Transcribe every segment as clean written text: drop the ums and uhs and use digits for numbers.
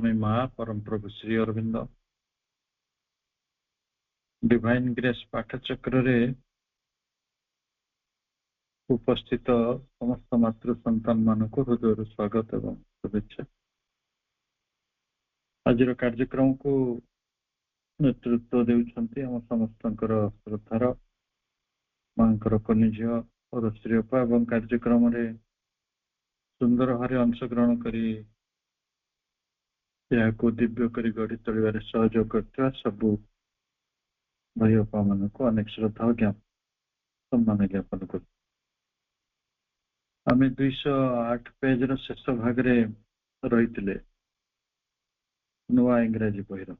अंतर्यामी माँ परम प्रभु श्री अरविंद डिवाइन ग्रेस पाठचक्र रे उपस्थित समस्त मातृ संतान मान को हृदय स्वागत एवं शुभेच्छा। आज कार्यक्रम को नेतृत्व देउछंती हम समस्तंकर श्रद्धार मांकर कनिझ और श्रीअपा एवं कार्यक्रम रे सुंदर भाव अंशग्रहण करी को दिव्य करी गढ़ी तोड़े सहयोग करथिबा सबु भाई अपा मान को अनेक श्रद्धा सम्मान ज्ञापन कर आम 208 पेज शेष भाग रही नुआ इंग्राजी बहिर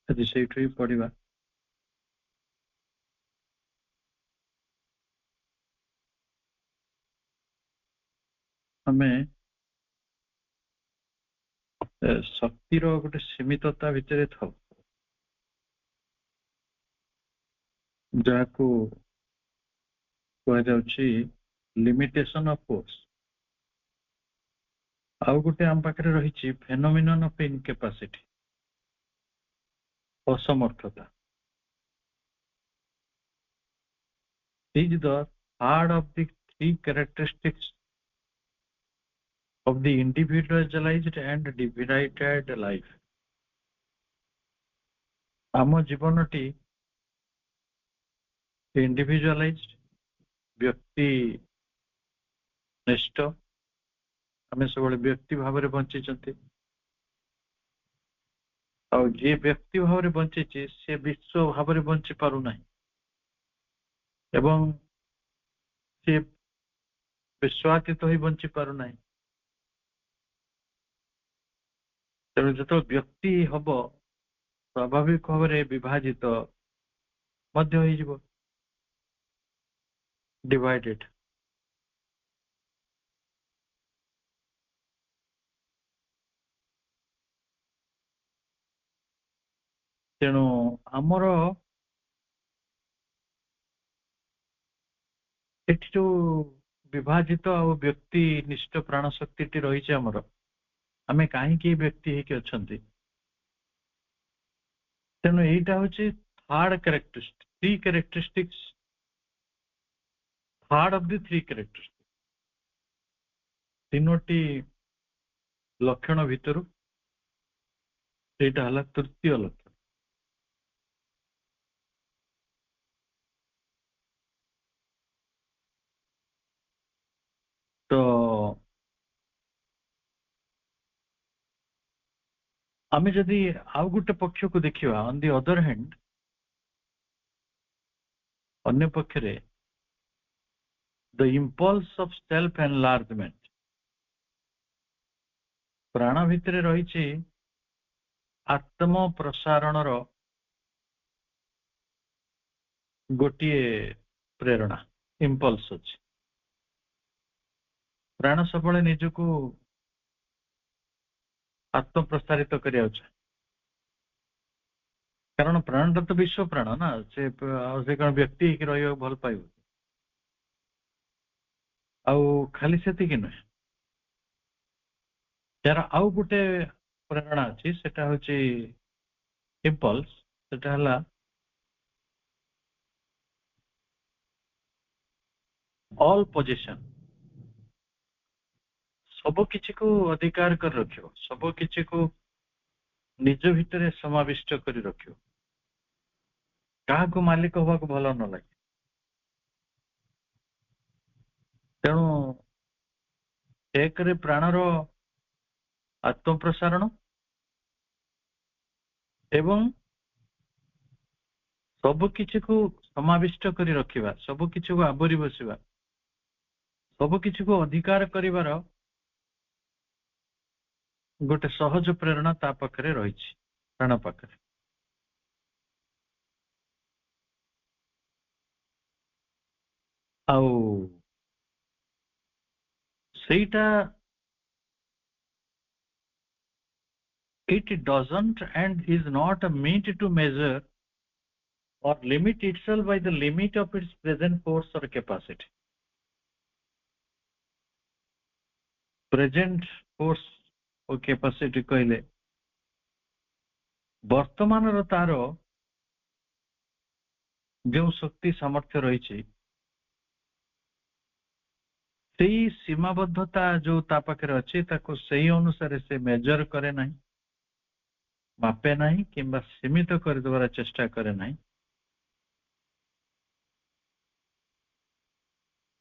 आज से पढ़ा आम शक्तिर गोटे सीमितता भितर था जहाँ को लिमिटेशन ऑफ फोर्स आउ गोटे आम पाखे रही फेनोमिनन ऑफ इनकैपेसिटी असमर्थता is the third of the three characteristics of the individualized and divided life. आम जीवनटी इंडिविजुअलाइज्ड व्यक्ति निष्ठ आम सब व्यक्ति भाव में बंची जी व्यक्ति भाव में बंची सी विश्व भाव में बंची पारना एवं सी विश्वातीत ही बंची पारना तेणु जो व्यक्ति हम स्वाभाविक भाव में विभाजित डिवाइडेड तेणु आमर एठी जो विभाजित आ व्यक्ति निष्ठ प्राण शक्ति रही आमर आमे कहीं व्यक्ति होके अच्छे तेणु यहीटा हूँ third characteristic three characteristics third of the three characteristic तीनोटी लक्षण भितर एटा हला तृतीय लक्षण। तो आमे जदि आउ गोटे पक्ष को देखिवा ऑन द अदर हैंड अन्य पक्षरे the impulse of self enlargement प्राण भितर रही आत्म प्रसारण गोटे प्रेरणा इम्पल्स अच्छी प्राण सब निजको आत्म प्रसारित करिया कारण प्राणटा तो विश्व प्राण ना से कौन व्यक्ति रही भल पाइब आउ खाली से नुहे यार आउ गोटे प्रेरणा अच्छी सेटा हूँ इम्पल्स सेटा हला ऑल पोजिशन सब किसी को अधिकार कर रखियो सब किसी को निज भितर समाविष्ट कर रखियो क्या को मालिक हवा को भल न लगे तेणु एक प्राणर आत्म प्रसारण एवं सब किसी को समाविष्ट कर रखिबा सब किसी को आवरी बसिबा सब किसी को अधिकार करिवार गोटे सहज प्रेरणा ता पाखरे रही प्राण पाखरे आउ सेटा it doesn't and is not meant to measure or limit itself by the limit of its present force or capacity. Present force O capacity କହିଲେ ବର୍ତ୍ତମାନର ତାର ଯେଉଁ ଶକ୍ତି ସାମର୍ଥ୍ୟ ରହିଛି ସେଇ ସୀମାବଦ୍ଧତା ଯୋଉ ତା ପାଖରେ ଅଛି ତାକୁ ସେଇ ଅନୁସାରେ ସେ ମେଜର କରେ ନାହିଁ, ମାପେ ନାହିଁ କିମ୍ବା ସୀମିତ କରିଦେବାର ଚେଷ୍ଟା କରେ ନାହିଁ।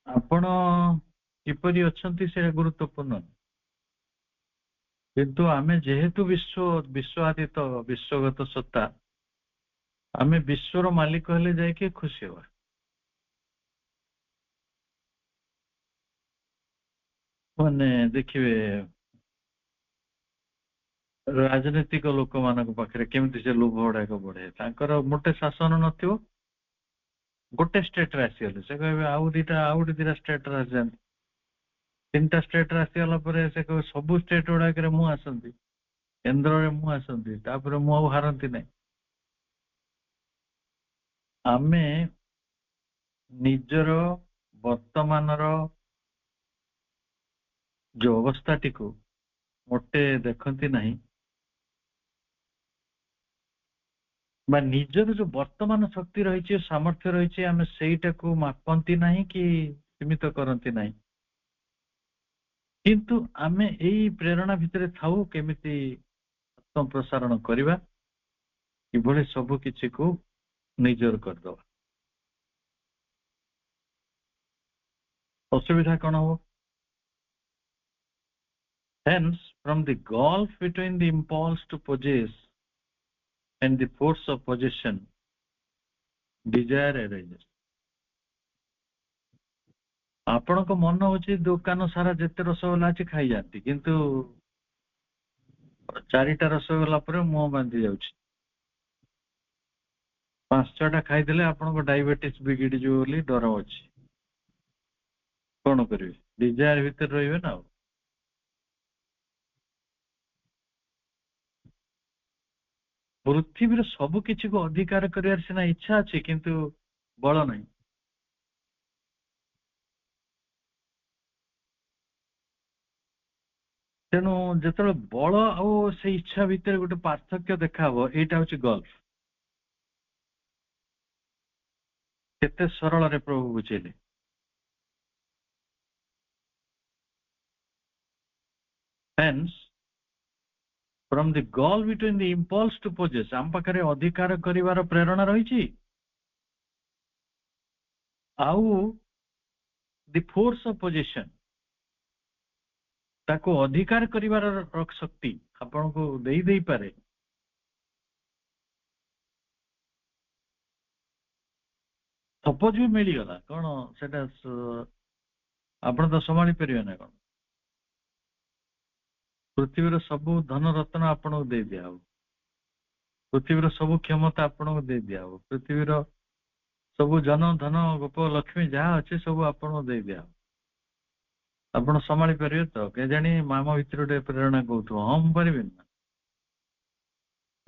ଆପଣ କିପରି ଅଛନ୍ତି ସେଇଟା ଗୁରୁତ୍ୱପୂର୍ଣ୍ଣ, କିନ୍ତୁ ଆମେ ଯେହେତୁ ବିଶ୍ୱଆତୀତ ବିଶ୍ୱଗତ ସତ୍ତା, ଆମେ ବିଶ୍ୱର ମାଲିକ ହେଲେ ଯାଇକି ଖୁସି ହବା। ମାନେ ଦେଖିବେ ରାଜନୈତିକ ଲୋକମାନଙ୍କ ପାଖରେ କେମିତି ସେ ଲୋଭ ଗୁଡାକ ବଢେ, ତାଙ୍କର ମୋଟେ ଶାସନ ନଥିବ, ଗୋଟେ ଷ୍ଟେଟରେ ଆସିଗଲେ ସେ କହିବେ ଆଉ ଗୋଟେ ଦିଟା ଷ୍ଟେଟରେ ଆସିଯାନ୍ତି, ତିନିଟା ଷ୍ଟେଟରେ ଆସିଗଲା ପରେ ସେ କହିବେ ସବୁ ଷ୍ଟେଟ ଗୁଡାକରେ ମୁଁ ଆସନ୍ତି, କେନ୍ଦ୍ରରେ ମୁଁ ଆସନ୍ତି, ତାପରେ ମୁଁ ଆଉ ହାରନ୍ତି ନାହିଁ। ଆମେ ନିଜର ବର୍ତ୍ତମାନର ଯୋଉ ଅବସ୍ଥାଟିକୁ ମୋଟେ ଦେଖନ୍ତି ନାହିଁ, ବା ନିଜର ଯୋଉ ବର୍ତ୍ତମାନ ଶକ୍ତି ରହିଛି, ସାମର୍ଥ୍ୟ ରହିଛି, ଆମେ ସେଇଟାକୁ ମାପନ୍ତି ନାହିଁ କି ସୀମିତ କରନ୍ତି ନାହିଁ, କିନ୍ତୁ ଆମେ ଏଇ ପ୍ରେରଣା ଭିତରେ ଥାଉ କେମିତି ସମ୍ପ୍ରସାରଣ କରିବା, କିଭଳି ସବୁ କିଛିକୁ ନିଜର କରିଦବା। ଅସୁବିଧା କଣ ହବ? Hence, from the gulf between the impulse to possess and the force of possession, desire arises. ଆପଣଙ୍କ ମନ ହଉଛି ଦୋକାନ ସାରା ଯେତେ ରସଗୋଲା ଅଛି ଖାଇଯାନ୍ତି, କିନ୍ତୁ 4ଟା ରସଗୋଲା ପରେ ମୁହଁ ବାନ୍ଧି ଯାଉଛି। 5-6ଟା ଖାଇଦେଲେ ଆପଣଙ୍କ ଡାଇବେଟିସ୍ ବିଗିଡିଯିବ ବୋଲି ଡର ଅଛି। କଣ କରିବେ? ଡିଜାୟାର ଭିତରେ ରହିବେ ନା। ପୃଥିବୀର ସବୁ କିଛିକୁ ଅଧିକାର କରିବାର ସିନା ଇଚ୍ଛା ଅଛି, କିନ୍ତୁ ବଳ ନାହିଁ। ତେଣୁ ଯେତେବେଳେ ବଳ ଆଉ ସେଇ ଇଚ୍ଛା ଭିତରେ ଗୋଟେ ପାର୍ଥକ୍ୟ ଦେଖାହବ, ଏଇଟା ହଉଛି ଗଲ୍ଫ। କେତେ ସରଳରେ ପ୍ରଭୁ ବୁଝେଇଲେ। Hence, from the gulf between the impulse to possess, ଆମ ପାଖରେ ଅଧିକାର କରିବାର ପ୍ରେରଣା ରହିଛି, ଆଉ the force of possession, ତାକୁ ଅଧିକାର କରିବାର ଶକ୍ତି ଆପଣଙ୍କୁ ଦେଇପାରେ। ସପୋଜ ବି ମିଳିଗଲା, କଣ ସେଟା ଆପଣ ତ ସମ୍ଭାଳି ପାରିବେ ନା? କଣ ପୃଥିବୀର ସବୁ ଧନ ରତ୍ନ ଆପଣଙ୍କୁ ଦେଇ ଦିଆହବ, ପୃଥିବୀର ସବୁ କ୍ଷମତା ଆପଣଙ୍କୁ ଦେଇ ଦିଆହବ, ପୃଥିବୀର ସବୁ ଜନ ଧନ ଗୋପ ଲକ୍ଷ୍ମୀ ଯାହା ଅଛି ସବୁ ଆପଣଙ୍କୁ ଦେଇ ଦିଆହବ, ଆପଣ ସମ୍ଭାଳି ପାରିବେ ତ? କେଜାଣି ମାମ ଭିତରେ ଗୋଟେ ପ୍ରେରଣା କହୁଥିବ, ହଁ ମୁଁ ପାରିବିନି ନା।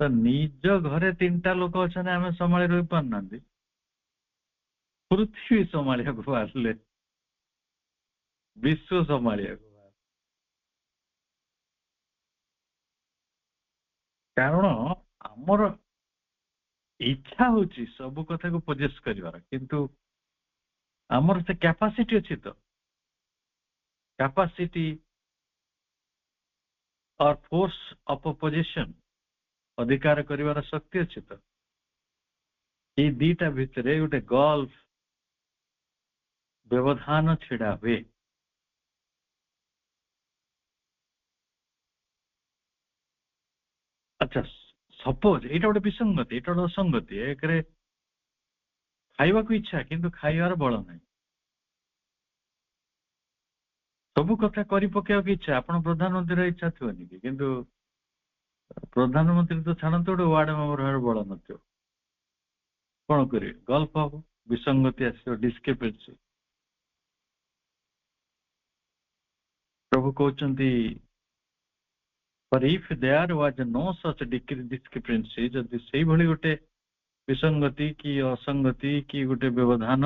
ତ ନିଜ ଘରେ 3ଟା ଲୋକ ଅଛନ୍ତି, ଆମେ ସମ୍ଭାଳି ରହି ପାରୁନାହାନ୍ତି, ପୃଥିବୀ ସମ୍ଭାଳିବାକୁ ବାହାରିଲେ, ବିଶ୍ୱ ସମ୍ଭାଳିବାକୁ। କାରଣ ଆମର ଇଚ୍ଛା ହଉଛି ସବୁ କଥାକୁ ପୋଜେସ୍ କରିବାର, କିନ୍ତୁ ଆମର ସେ କ୍ୟାପାସିଟି ଅଛି ତ? Capacity or force of position, ଅଧିକାର କରିବାର ଶକ୍ତି ଅଛି ତ? ଏଇ ଦିଟା ଭିତରେ ଗୋଟେ ଗଲ୍ଫ ବ୍ୟବଧାନ ଛିଡା ହୁଏ। ଆଚ୍ଛା, ସପୋଜ ଏଇଟା ଗୋଟେ ବିସଙ୍ଗତି, ଏଇଟା ଗୋଟେ ଅସଙ୍ଗତି। ଏକରେ ଖାଇବାକୁ ଇଚ୍ଛା, କିନ୍ତୁ ଖାଇବାର ବଳ ନାହିଁ। ସବୁ କଥା କରି ପକେଇବାକୁ ଇଚ୍ଛା, ଆପଣ ପ୍ରଧାନମନ୍ତ୍ରୀର ଇଚ୍ଛା ଥିବନି କି, କିନ୍ତୁ ପ୍ରଧାନମନ୍ତ୍ରୀ ତ ଛାଣନ୍ତୁ, ଗୋଟେ ୱାର୍ଡ ମେମ୍ବର ଭାବରେ ବଳ ନଥିବ। କଣ କରିବେ? ଗଲ୍ଫ ହବ, ବିସଙ୍ଗତି ଆସିବ, ଡିସ୍କ୍ରିପେନ୍ସି। ପ୍ରଭୁ କହୁଛନ୍ତି, if there was no such discrepancy, ଯଦି ସେଇଭଳି ଗୋଟେ ବିସଙ୍ଗତି କି ଅସଙ୍ଗତି କି ଗୋଟେ ବ୍ୟବଧାନ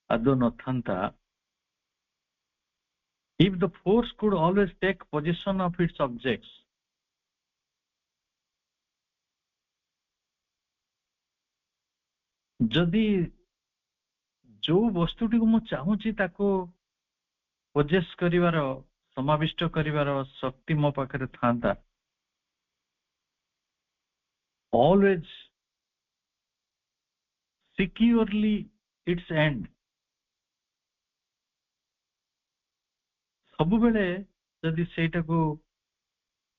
ଆଦୌ ନଥାନ୍ତା, If the force could always take possession of its objects, जदि जो वस्तुटी को मु चाहूची ताको पोजेस करिवार समाविष्ट करिवार शक्ति मो पाखरे थांता, always securely its end, सब बेले जदि सेटा को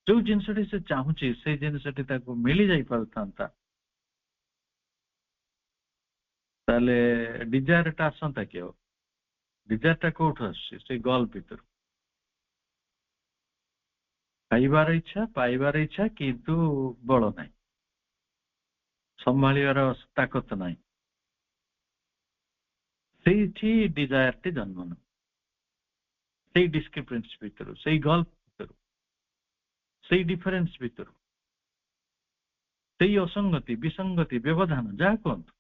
जो जिनसटी से चाहूची से जिनसटी ताको मिली जाई पारथांता, ताले डिजायर टा आसंता के डिजायर टा कोठ आसी से गोल भीतर पाइबार इच्छा किंतु बल नाही, संभाळिबार ताकत नाही, सेठी डिजायर टी जन्म न, सेई डिस्क्रिपेंसी भीतर सेई गोल भीतर सेई डिफरेंस भीतर सेई असंगति विसंगति व्यवधान जहा कहतु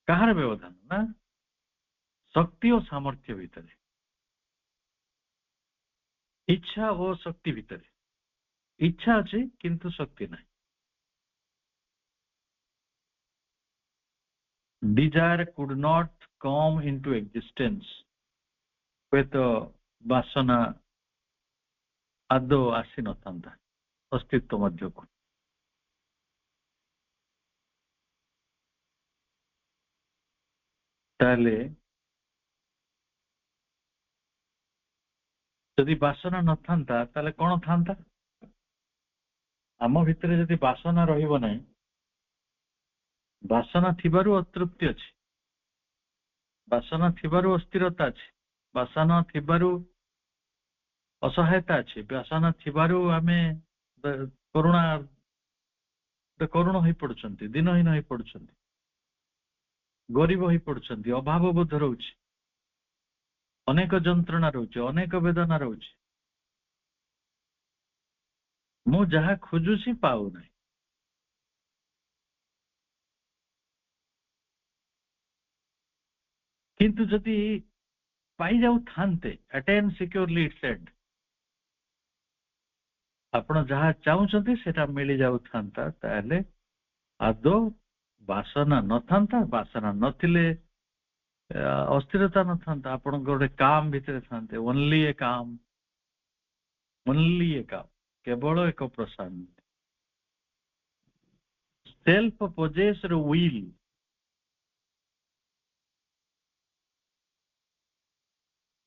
कहार व्यवधान ना शक्ति और सामर्थ्य भीतर, इच्छा और शक्ति भीतर, इच्छा अच्छे किंतु शक्ति नहीं, desire could not come into existence with वासना आदो आसी नथांता अस्तित्व मध्य को। ताले यदि वासना नथांता ताले कौन थांता, आम भितर यदि वासना रहिबो नहीं, वासना थिबारु अतृप्ति अछि, वासना थिबारु अस्थिरता अछि, वासना थिबारु असहायता अछि, वासना थिबारु आमे करुणा करुण होई पडुचंती, दिनहीन होई पडुचंती, गरीब होई पडुचंती, अभाव बोध रहउछि, अनेक जंत्रणा रहउछि, अनेक वेदना रहउछि, मु जहा खोजुछि पाउ नाही, किंतु जदि पाई जाऊ थांते अटेन सिक्योरली इट्स एंड, आपण जहा चाहुचंती सेटा मिली जाऊ थांता, ताले आदो वासना नथांता, वासना नथिले अस्थिरता नथांता, आपण गोटे काम भितर थांते, ओनली ए काम, ओनली ए काम, केवल एक प्रशांत self possessed will,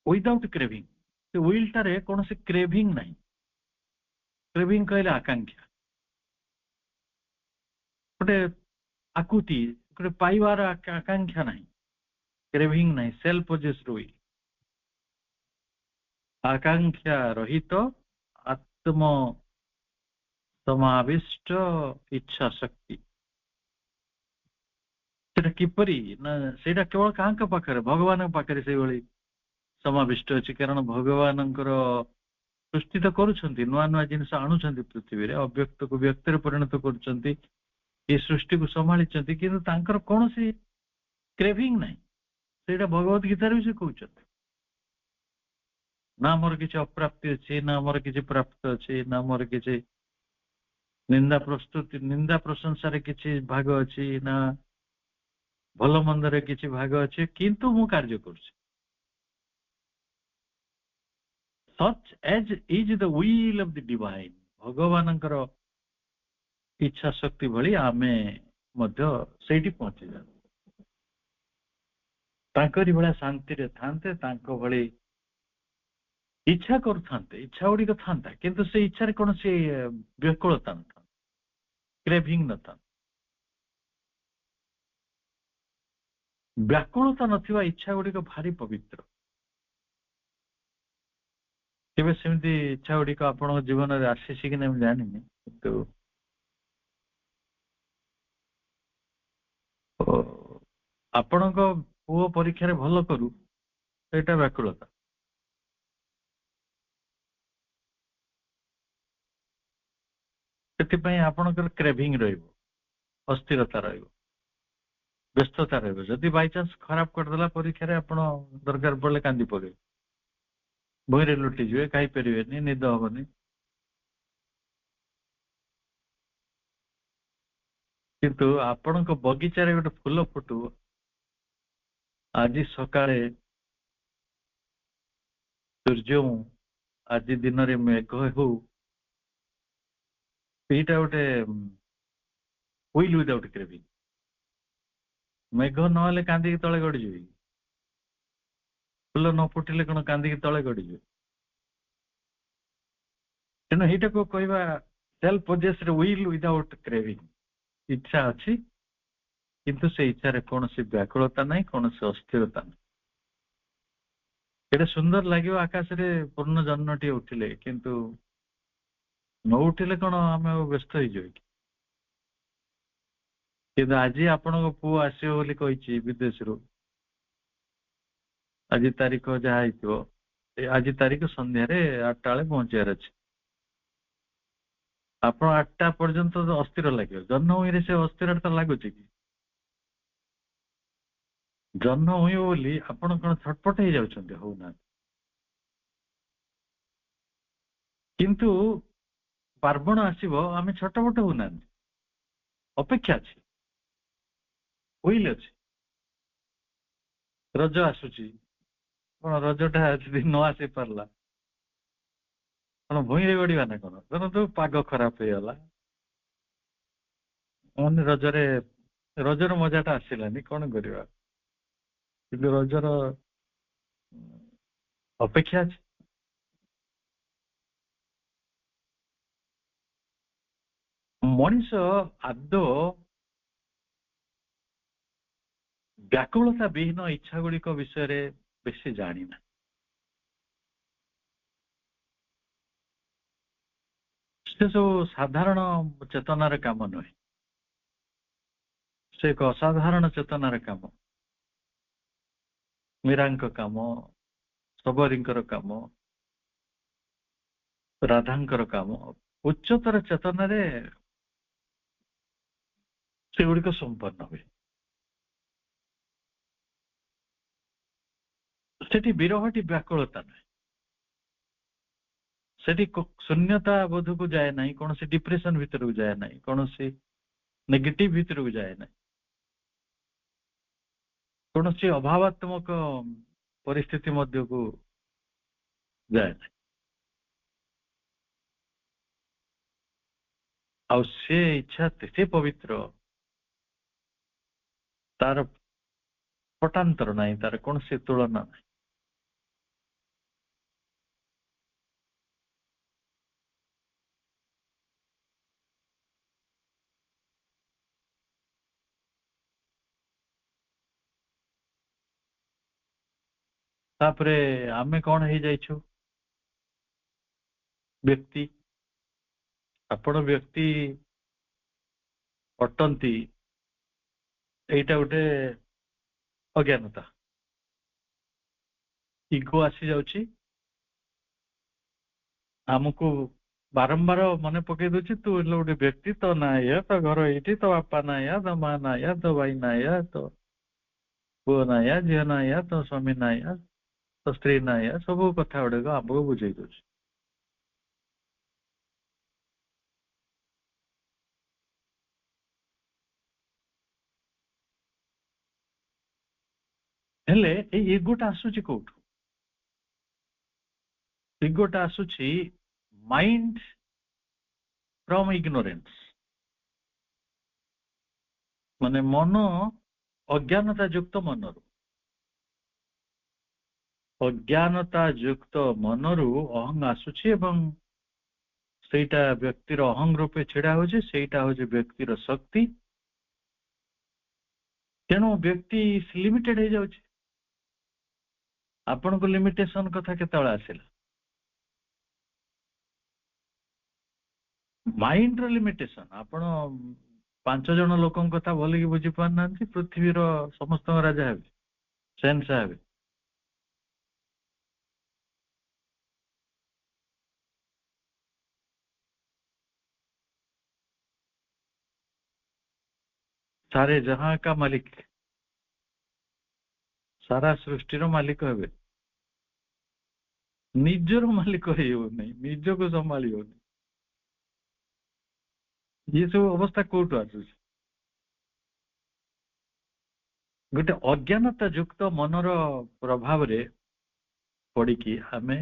without craving, से विल टारे कौन से क्रेविंग नहीं, क्रेविंग कहले आकांक्षा, गोटे आकुति, गोटे पाइबार आकांक्षा नहीं, क्रेविंग नहीं, सेल्फ पोजेस्ड विल, आकांक्षा रहित आत्म समाविष्ट इच्छा शक्ति, सेटा किपरि ना सेटा केवल कांक पाखरे भगवान पाखरे से भली समाविष्ट अछि, कारण भगवानंकर सृष्टि तो करूछंती, नुआ नुआ जिनस आणुछंती पृथ्वी रे, अव्यक्त को व्यक्त रे परिणत करूछंती, ये सृष्टि को संभाळिछंती, किंतु तांकर कोनोसी क्रेविंग नाही, सेटा भगवत गीता रे से कहउछंती, ना मोर किछि अप्राप्ति अछि, ना मोर किछि प्राप्त अछि, ना मोर किछि निंदा प्रस्तुति निंदा प्रशंसा रे किछि भाग अछि, ना भल मंद रे किछि भाग अछि, किंतु मु कार्य करूछि, such as is the will of the divine, भगवानंकर इच्छा शक्ति भली आमे मध्य सेठी पहुंची जा, तांकरी भला शांति रे थांते, तांको भली इच्छा करथांते, इच्छा उडी को थांता, किंतु से इच्छा रे कोन से व्याकुलता न था, क्रेविंग न था, व्याकुलता नथिबा इच्छा गुडी को भारी पवित्र, केबे सेमती इच्छा गुडी को आपण जीवन रे आसीसी कि नै जानिनी, किंतु आपण को पुओ परीक्षा रे भलो करू, एटा व्याकुलता, ସେଥିପାଇଁ ଆପଣଙ୍କର କ୍ରେଭିଂ ରହିବ, अस्थिरता ରହିବ, ବ୍ୟସ୍ତତା ରହିବ, ଯଦି ବାଇ ଚାନ୍ସ ଖରାପ କରିଦେଲା ପରୀକ୍ଷାରେ ଆପଣ ଦରକାର ପଡିଲେ କାନ୍ଦି ପକେଇବେ, ଭୂଇଁରେ ଲୁଟିଯିବେ, ଖାଇପାରିବେନି, ନିଦ ହବନି। କିନ୍ତୁ ଆପଣଙ୍କ ବଗିଚାରେ ଗୋଟେ ଫୁଲ ଫୁଟୁ, ଆଜି ସକାଳେ ସୂର୍ଯ୍ୟ, ଆଜି ଦିନରେ ମେଘ ହଉ, ସେଇଟା ଗୋଟେ ହୁଇଲ୍ ୱିଦାଉଟ୍ କ୍ରେଭିଂ। ମେଘ ନହେଲେ କାନ୍ଦିକି ତଳେ ଗଡ଼ିଯିବେ, ଫୁଲ ନ ଫୁଟିଲେ କଣ କାନ୍ଦିକି ତଳେ ଗଡ଼ିଯିବେ? ତେଣୁ ଏଇଟାକୁ କହିବା ସେଲ୍ଫ ପଜେସ୍ଡ ୱିଲ୍ ୱିଦାଉଟ୍ କ୍ରେଭିଂ। ଇଚ୍ଛା ଅଛି କିନ୍ତୁ ସେ ଇଚ୍ଛାରେ କୌଣସି ବ୍ୟାକୁଳତା ନାହିଁ, କୌଣସି ଅସ୍ଥିରତା ନାହିଁ। ଏଇଟା ସୁନ୍ଦର ଲାଗିବ ଆକାଶରେ ପୂର୍ଣ୍ଣ ଜହ୍ନଟିଏ ଉଠିଲେ, କିନ୍ତୁ ନ ଉଠିଲେ କଣ ଆମେ ଆଉ ବ୍ୟସ୍ତ ହେଇଯିବେ କି? କିନ୍ତୁ ଆଜି ଆପଣଙ୍କ ପୁଅ ଆସିବ ବୋଲି କହିଛି ବିଦେଶରୁ, ଆଜି ତାରିଖ ଯାହା ହେଇଥିବ, ଆଜି ତାରିଖ ସନ୍ଧ୍ୟାରେ 8ଟା ବେଳେ ପହଞ୍ଚିବାର ଅଛି। ଆପଣ 8ଟା ପର୍ଯ୍ୟନ୍ତ ଅସ୍ଥିର ଲାଗିବ। ଜହ୍ନ ଭୂଇଁରେ ସେ ଅସ୍ଥିରତା ଲାଗୁଛି କି? ଜହ୍ନ ହୁଏ ବୋଲି ଆପଣ କଣ ଛଟପଟ ହେଇଯାଉଛନ୍ତି? ହଉନାହାନ୍ତି। କିନ୍ତୁ ପାର୍ବଣ ଆସିବ, ଆମେ ଛଟପଟ ହଉନାହାନ୍ତି, ଅପେକ୍ଷା ଅଛି, ହୁଇଲ୍ ଅଛି। ରଜ ଆସୁଛି, କଣ ରଜଟା ଯଦି ନ ଆସି ପାରିଲା କଣ ଭୂଇଁରେ ଗଡ଼ିବା ନା କଣ? ଧରନ୍ତୁ ପାଗ ଖରାପ ହେଇଗଲା, ମାନେ ରଜର ମଜାଟା ଆସିଲାନି, କଣ କରିବା? କିନ୍ତୁ ରଜର ଅପେକ୍ଷା ଅଛି। ମଣିଷ ଆଦୌ ବ୍ୟାକୁଳତା ବିହୀନ ଇଚ୍ଛା ଗୁଡ଼ିକ ବିଷୟରେ ବେଶୀ ଜାଣିନା। ସେ ସବୁ ସାଧାରଣ ଚେତନାର କାମ ନୁହେଁ, ସେ ଏକ ଅସାଧାରଣ ଚେତନାର କାମ। ମୀରାଙ୍କ କାମ, ସବରୀଙ୍କର କାମ, ରାଧାଙ୍କର କାମ, ଉଚ୍ଚତର ଚେତନାରେ ସେଗୁଡ଼ିକ ସମ୍ପନ୍ନ ହୁଏ। ସେଠି ବିରହଟି ବ୍ୟାକୁଳତା ନୁହେଁ, ସେଠି ଶୂନ୍ୟତା ବୋଧକୁ ଯାଏ ନାହିଁ, କୌଣସି ଡିପ୍ରେସନ ଭିତରକୁ ଯାଏ ନାହିଁ, କୌଣସି ନେଗେଟିଭ ଭିତରକୁ ଯାଏ ନାହିଁ, କୌଣସି ଅଭାବାତ୍ମକ ପରିସ୍ଥିତି ମଧ୍ୟକୁ ଯାଏ ନାହିଁ। ଆଉ ସେ ଇଚ୍ଛା ଏତେ ପବିତ୍ର, ତାର ପଟାନ୍ତର ନାହିଁ, ତାର କୌଣସି ତୁଳନା ନାହିଁ। ତାପରେ ଆମେ କଣ ହେଇଯାଇଛୁ? ବ୍ୟକ୍ତି, ଆପଣ ବ୍ୟକ୍ତି ଅଟନ୍ତି, ଏଇଟା ଗୋଟେ ଅଜ୍ଞାନତା। ଇଗୋ ଆସି ଯାଉଛି, ଆମକୁ ବାରମ୍ବାର ମନେ ପକେଇ ଦଉଛି, ତୁ ହେଲେ ଗୋଟେ ବ୍ୟକ୍ତି, ତୋ ନା ଏଇଆ, ତୋ ଘର ଏଇଠି, ତୋ ବାପା ନା ଏଇଆ, ତୋ ମା ନା ଏଇଆ, ତୋ ଭାଇ ନା ଏଇଆ, ତୋ ପୁଅ ନା ଏଇଆ, ଝିଅ ନା ଏଇଆ, ତୋ ସ୍ୱାମୀ ନା ଏଇଆ, ତୋ ସ୍ତ୍ରୀ ନା ଏଇଆ, ସବୁ କଥା ଗୁଡିକ ଆମକୁ ବୁଝେଇ ଦଉଛି। ହେଲେ ଏଇ ଇଗୋଟା ଆସୁଛି କୋଉଠୁ? ଇଗୋଟା ଆସୁଛି ମାଇଣ୍ଡ ଫ୍ରମ ଇଗ୍ନୋରେନ୍ସ, ମାନେ ମନ, ଅଜ୍ଞାନତା ଯୁକ୍ତ ମନରୁ, ଅଜ୍ଞାନତା ଯୁକ୍ତ ମନରୁ ଅହଂ ଆସୁଛି ଏବଂ ସେଇଟା ବ୍ୟକ୍ତିର ଅହଂ ରୂପେ ଛିଡା ହଉଛି, ସେଇଟା ହଉଛି ବ୍ୟକ୍ତିର ଶକ୍ତି। ତେଣୁ ବ୍ୟକ୍ତି ଲିମିଟେଡ ହେଇଯାଉଛି। ଆପଣଙ୍କୁ ଲିମିଟେସନ କଥା କେତେବେଳେ ଆସିଲା? ମାଇଣ୍ଡର ଲିମିଟେସନ। ଆପଣ 5 ଜଣ ଲୋକଙ୍କ କଥା ଭଲିକି ବୁଝି ପାରୁନାହାନ୍ତି, ପୃଥିବୀର ସମସ୍ତଙ୍କ ରାଜା ହେବେ, ସେନ୍ସା ହେବେ। ସାରେ ଜହାଁ କା ମାଲିକ, ସାରା ସୃଷ୍ଟିର ମାଲିକ ହେବେ। ନିଜର ମାଲିକ ହେଇ ହଉନି, ନିଜକୁ ସମ୍ଭାଳି ହଉନି। ଇଏ ସବୁ ଅବସ୍ଥା କୋଉଠୁ ଆସୁଛି? ଗୋଟେ ଅଜ୍ଞାନତା ଯୁକ୍ତ ମନର ପ୍ରଭାବରେ ପଡିକି ଆମେ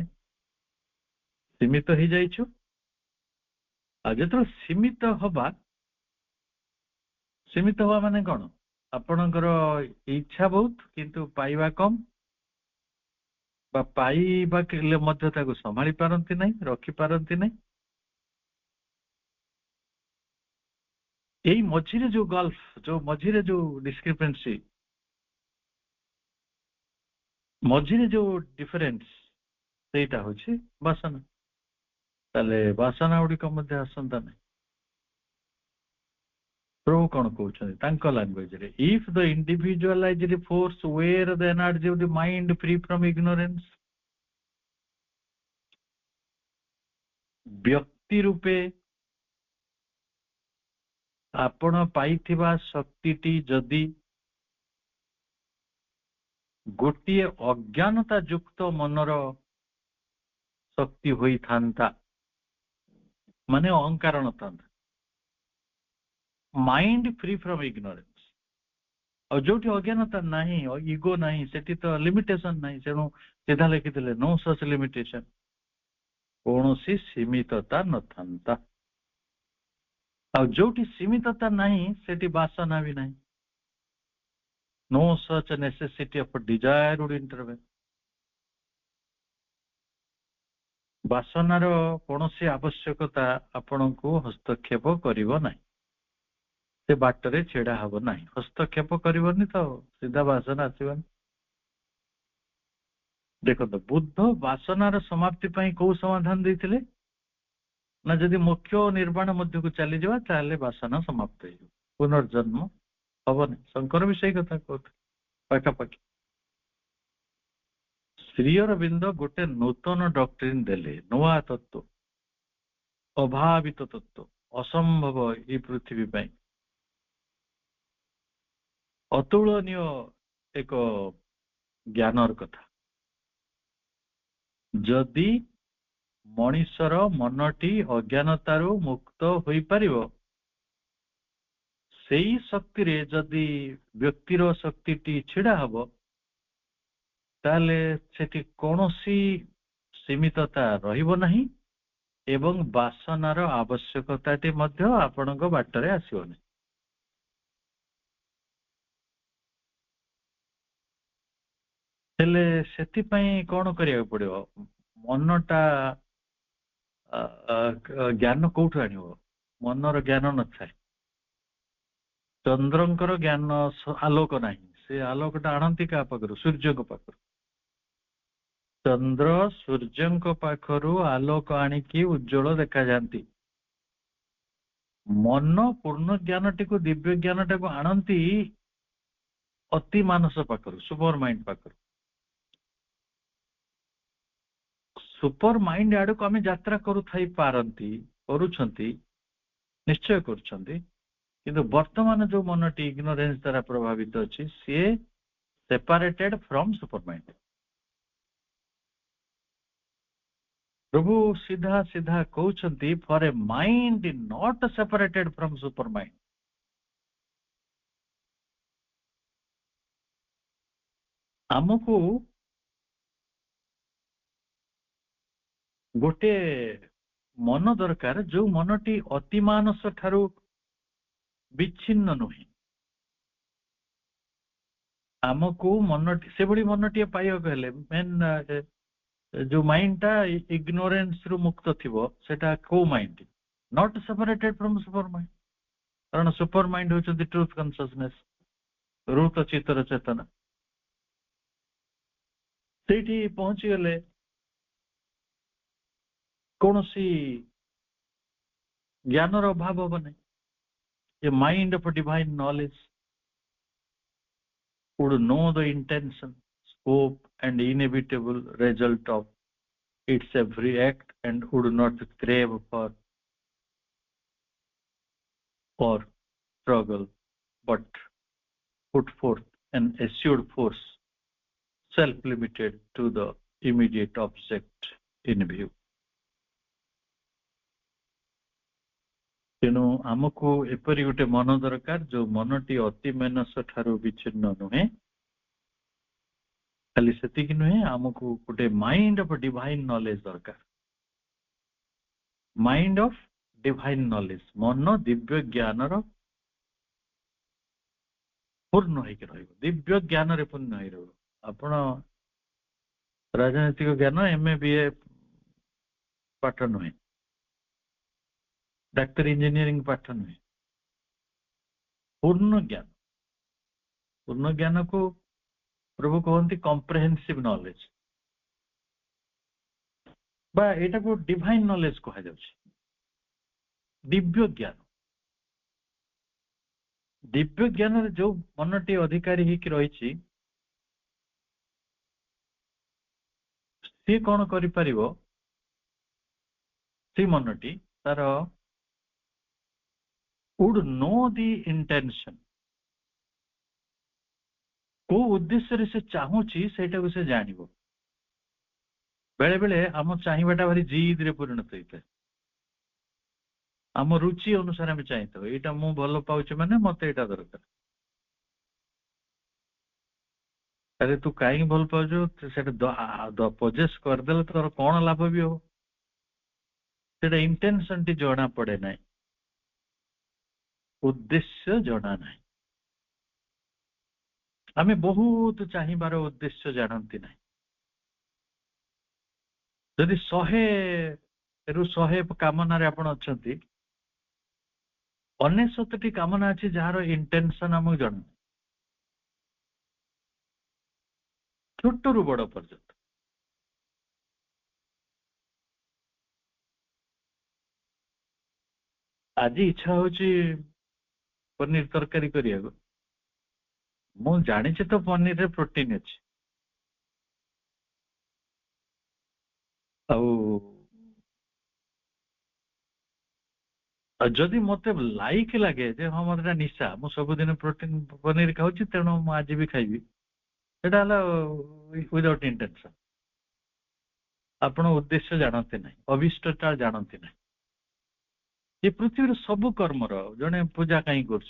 ସୀମିତ ହେଇଯାଇଛୁ। ଆଉ ଯେତେବେଳେ ସୀମିତ ହବା ମାନେ କଣ? ଆପଣଙ୍କର ଇଚ୍ଛା ବହୁତ କିନ୍ତୁ ପାଇବା କମ୍, ବା ପାଇବା ମଧ୍ୟ ତାକୁ ସମ୍ଭାଳି ପାରନ୍ତି ନାହିଁ, ରଖିପାରନ୍ତି ନାହିଁ। ଏଇ ମଝିରେ ଯୋଉ ଗଲ୍ଫ, ଯୋଉ ମଝିରେ ଯୋଉ ଡିସ୍କ୍ରିପେନ୍ସି, ମଝିରେ ଯୋଉ ଡିଫରେନ୍ସ, ସେଇଟା ହଉଛି ବାସନା। ତାହେଲେ ବାସନା ଗୁଡିକ ମଧ୍ୟ ଆସନ୍ତା ନାହିଁ। ପ୍ରଭୁ କଣ କହୁଛନ୍ତି ତାଙ୍କ ଲାଙ୍ଗୁଏଜରେ? If the individualized force were the energy of the mind free from ignorance, ବ୍ୟକ୍ତି ରୂପେ ଆପଣ ପାଇଥିବା ଶକ୍ତିଟି ଯଦି ଗୋଟିଏ ଅଜ୍ଞାନତା ଯୁକ୍ତ ମନର ଶକ୍ତି ହୋଇଥାନ୍ତା, ମାନେ ଅହଙ୍କାର ନଥାନ୍ତା, ମାଇଣ୍ଡ ଫ୍ରି ଫ୍ରମ୍ ଇଗ୍ନୋରେନ୍ସ। ଆଉ ଯୋଉଠି ଅଜ୍ଞାନତା ନାହିଁ, ଇଗୋ ନାହିଁ, ସେଠି ତ ଲିମିଟେସନ ନାହିଁ। ତେଣୁ ସିଧା ଲେଖିଥିଲେ ନୋ ସଚ୍ ଲିମିଟେସନ, କୌଣସି ସୀମିତତା ନଥାନ୍ତା। ଆଉ ଯୋଉଠି ସୀମିତତା ନାହିଁ ସେଠି ବାସନା ବି ନାହିଁ। No such necessity of desire would intervene. ବାସନାର କୌଣସି ଆବଶ୍ୟକତା ଆପଣଙ୍କୁ ହସ୍ତକ୍ଷେପ କରିବ ନାହିଁ, ସେ ବାଟରେ ଛିଡା ହବ ନାହିଁ। ହସ୍ତକ୍ଷେପ କରିବନି ତ ସିଧା ବାସନା ଆସିବନି। ଦେଖନ୍ତୁ, ବୁଦ୍ଧ ବାସନାର ସମାପ୍ତି ପାଇଁ କୋଉ ସମାଧାନ ଦେଇଥିଲେ ନା, ଯଦି ମୋକ୍ଷ ଓ ନିର୍ବାଣ ମଧ୍ୟକୁ ଚାଲିଯିବା ତାହେଲେ ବାସନା ସମାପ୍ତ ହେଇଯିବ, ପୁନର୍ଜନ୍ମ ହବନି। ଶଙ୍କର ବି ସେଇ କଥା କହୁଥିଲେ ପାଖାପାଖି। ଶ୍ରୀ ଅରବିନ୍ଦ ଗୋଟେ ନୂତନ ଡକ୍ଟ୍ରିନ ଦେଲେ, ନୂଆ ତତ୍ତ୍ୱ, ଅଭାବିତ ତତ୍ତ୍ୱ, ଅସମ୍ଭବ ଏଇ ପୃଥିବୀ ପାଇଁ, ଅତୁଳନୀୟ ଏକ ଜ୍ଞାନର କଥା। ଯଦି ମଣିଷର ମନଟି ଅଜ୍ଞାନତାରୁ ମୁକ୍ତ ହୋଇପାରିବ, ସେଇ ଶକ୍ତିରେ ଯଦି ବ୍ୟକ୍ତିର ଶକ୍ତିଟି ଛିଡା ହବ, ତାହେଲେ ସେଠି କୌଣସି ସୀମିତତା ରହିବ ନାହିଁ ଏବଂ ବାସନାର ଆବଶ୍ୟକତାଟି ମଧ୍ୟ ଆପଣଙ୍କ ବାଟରେ ଆସିବନି। ହେଲେ ସେଥିପାଇଁ କଣ କରିବାକୁ ପଡିବ? ମନଟା ଜ୍ଞାନ କୋଉଠୁ ଆଣିବ? ମନର ଜ୍ଞାନ ନଥାଏ। ଚନ୍ଦ୍ରଙ୍କର ଜ୍ଞାନ ଆଲୋକ ନାହିଁ, ସେ ଆଲୋକଟା ଆଣନ୍ତି କାହା ପାଖରୁ? ସୂର୍ଯ୍ୟଙ୍କ ପାଖରୁ। ଚନ୍ଦ୍ର ସୂର୍ଯ୍ୟଙ୍କ ପାଖରୁ ଆଲୋକ ଆଣିକି ଉଜ୍ଜଳ ଦେଖାଯାଆନ୍ତି। ମନ ପୂର୍ଣ୍ଣ ଜ୍ଞାନଟିକୁ, ଦିବ୍ୟ ଜ୍ଞାନଟାକୁ ଆଣନ୍ତି ଅତି ମାନସ ପାଖରୁ, ସୁପର ମାଇଣ୍ଡ ପାଖରୁ। ସୁପର ମାଇଣ୍ଡ ଆଡକୁ ଆମେ ଯାତ୍ରା କରୁଥାଇ ପାରନ୍ତି, କରୁଛନ୍ତି, ନିଶ୍ଚୟ କରୁଛନ୍ତି। କିନ୍ତୁ ବର୍ତ୍ତମାନ ଯୋଉ ମନଟି ଇଗ୍ନୋରେନ୍ସ ଦ୍ୱାରା ପ୍ରଭାବିତ ଅଛି, ସିଏ ସେପାରେଟେଡ ଫ୍ରମ୍ ସୁପର ମାଇଣ୍ଡ। ପ୍ରଭୁ ସିଧା ସିଧା କହୁଛନ୍ତି, for a mind not separated from supermind. ଆମକୁ ଗୋଟେ ମନ ଦରକାର, ଯୋଉ ମନଟି ଅତିମାନସ ଠାରୁ ବିଚ୍ଛିନ୍ନ ନୁହେଁ। ଆମକୁ ମନଟି, ସେଭଳି ମନଟିଏ ପାଇବାକୁ ହେଲେ ମେନ୍ ଯୋଉ ମାଇଣ୍ଡଟା ଇଗ୍ନୋରେନ୍ସ ରୁ ମୁକ୍ତ ଥିବ, ସେଟା କୋଉ mind? Not separated from supermind. କାରଣ ସୁପର ମାଇଣ୍ଡ ହଉଛନ୍ତି ଟ୍ରୁଥ କନସିୟସନେସ, ରୁତ ଚିତ୍ତର ଚେତନା। ସେଇଠି ପହଞ୍ଚିଗଲେ କୌଣସି ଜ୍ଞାନର ଅଭାବ ହବ ନାହିଁ। A mind of divine knowledge would know the intention, scope and inevitable result of its every act and would not crave for or struggle, but put forth an assured force self-limited to the immediate object. In view तेणु आमको एपरी गोटे मन दरकार जो मनटी अति मेनस ठारू विच्छिन्न नुहे खाली सेतिक नुहे आमको गोटे माइंड ऑफ डिवाइन नॉलेज दरकार माइंड ऑफ डिवाइन नॉलेज मन दिव्य ज्ञान रो पूर्ण होइके रहइबो दिव्य ज्ञान रे पूर्ण होई रहइबो आपण राजनीतिक ज्ञान एमए बीए पाठ नुहे डाक्टर इंजीनियरिंग पाठ नुहे पूर्ण ज्ञान को प्रभु कहते कम्प्रेहेन्सिव नॉलेज बा एटा को डिवाइन नॉलेज कहा जाउछि दिव्य ज्ञान रे जो मनटी अधिकारी ही कि रहिछि से कौन करि परिबो से मनटी तार वुड नो दी इंटेंशन को उद्देश्य रे से चाहूछि सेटा को से जानिबो बेले बेले आम चाहिबाटा भारी जिद रे परिणत होइता आम रुचि अनुसार आम चाहिए एटा मु भल पाउछि माने मते एटा दरकार अरे तू कहीं भल पाउछु सेटा पजेस करदेले तोर कौन लाभ भी हो सेटा इंटेंशन टी जणा पड़े ना उद्देश्य जणा ना आमे बहुत चाहिबार उद्देश्य जानती ना यदि 100 रु 100 कामना रे आपण अछंती 99 कामना अछि जार इंटेंशन हमक जणा छोट रु बड़ पर्यंत आज इच्छा होची पनीर तरकारी करिया मु जानी तो पनीर रे प्रोटीन अछि जदि मते लाइक लगे जे हाँ मत निशा मु सबुदिन प्रोटीन पनीर खाऊची तेणु मु आज भी खाइबी सेटा हला विदाउट इंटेंशन आपण उद्देश्य जानते ना अभिष्टता जानते ना ये पृथ्वी सब कर्मर जड़े पूजा कहीं कर